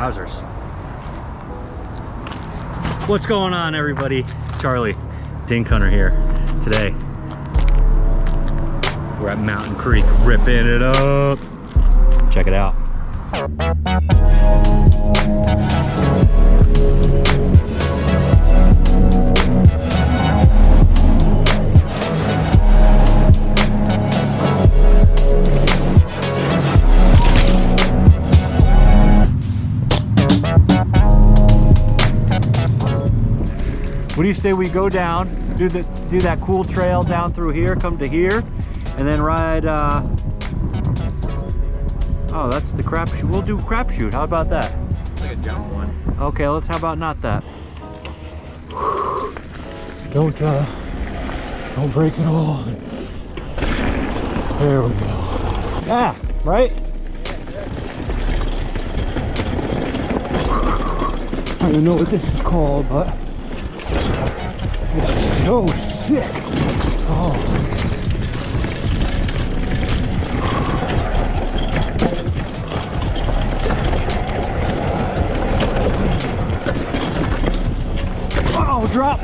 Wowzers. What's going on, everybody? Charlie, Dink Hunter here. Today, we're at Mountain Creek ripping it up. Check it out. What do you say we go down, do that cool trail down through here, come to here, and then ride, oh, that's the crapshoot. We'll do crapshoot. How about that? It's like a jump one. Okay, how about not that? Don't break it all. There we go. Ah, right? I don't know what this is called, but it's so sick. Oh. Oh, drop.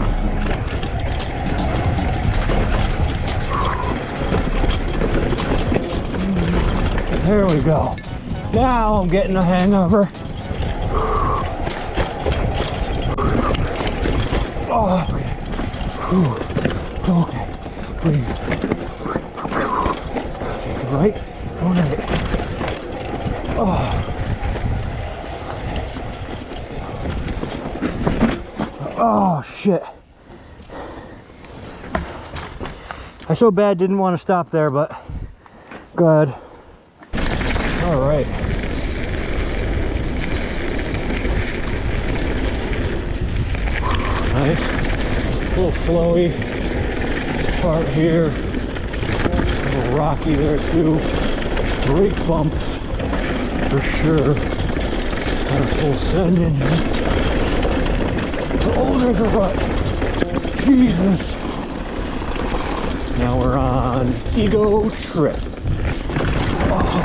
There we go. Now I'm getting the hang of her. Oh, okay. Ooh. Okay. Breathe. Right? Go right. Oh. Oh, shit. I so bad didn't want to stop there, but good. All right. Nice. A little flowy part here. A little rocky there too. Great bumps for sure. Got a full send in here. Oh, there's a rut. Jesus. Now we're on Ego Trip. Oh.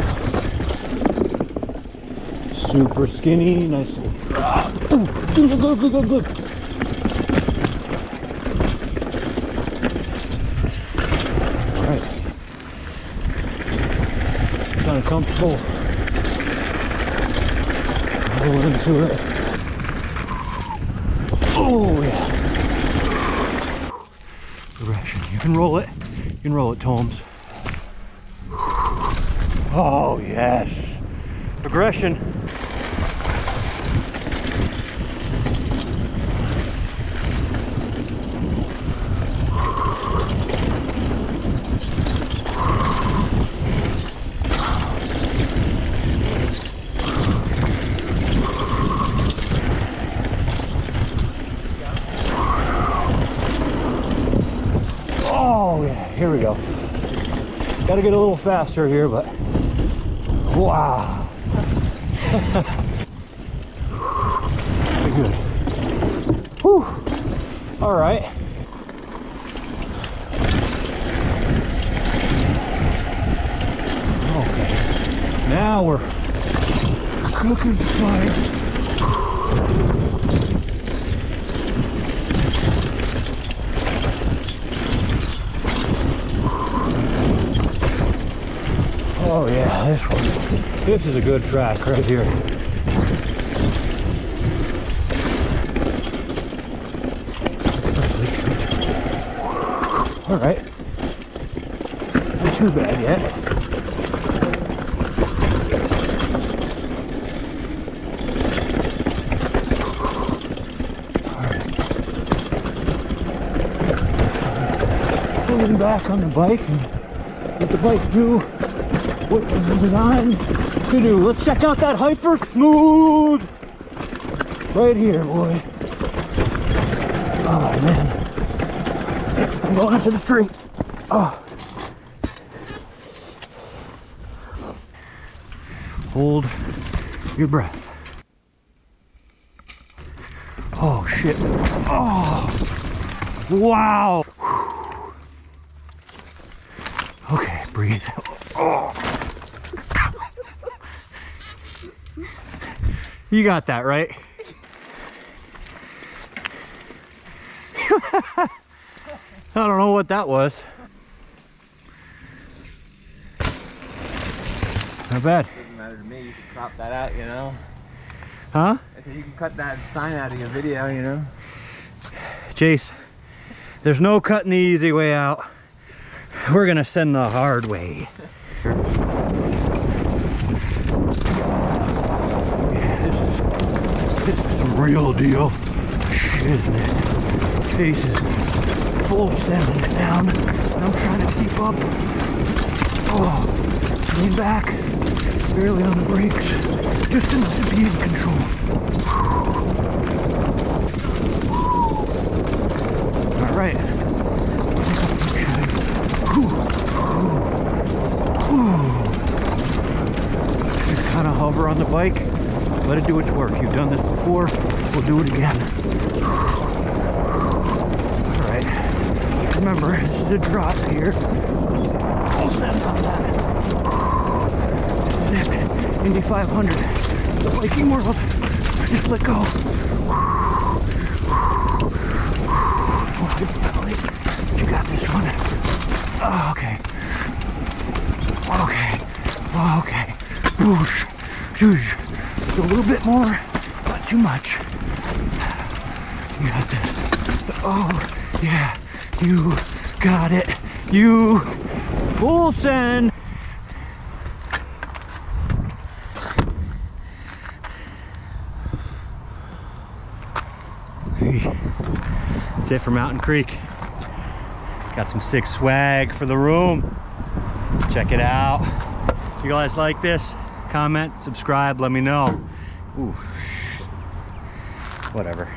Super skinny, nice little drop. Good. Alright. Kind of comfortable. Roll into it. Oh yeah. Aggression. You can roll it. You can roll it, Tomes. Oh yes. Aggression. Here we go. Got to get a little faster here, but wow. Pretty good. Whew. All right. Okay. Now we're cooking fire. Oh yeah, this is a good track right here. All right, not too bad yet. All right. Pulling back on the bike and let the bike do what it was designed to do. Let's check out that hyper smooth right here, boy. Oh man, I'm going into the tree. Oh, hold your breath. Oh shit. Oh wow. Okay, breathe. Oh. You got that, right? I don't know what that was. Not bad. Doesn't matter to me, you can crop that out, you know? Huh? I said you can cut that sign out of your video, you know? Chase, there's no cutting the easy way out. We're gonna send the hard way. Yeah, this is some real deal shit, isn't it? Chase is full sending it down, and I'm trying to keep up. Oh, lean back, barely on the brakes, just enough to be in control. All right. Just kind of hover on the bike, let it do its work. You've done this before, we'll do it again. All right. Remember, this is a drop here. Full send on that. This is it. Indy 500. The biking world. Just let go. You got this one. Oh, okay. Okay. Okay. Whoosh. Whoosh. Just a little bit more, not too much. You got this. Oh, yeah. You got it. You full send. That's it for Mountain Creek. Got some sick swag for the room. Check it out. If you guys like this, comment, subscribe, let me know. Ooh, whatever.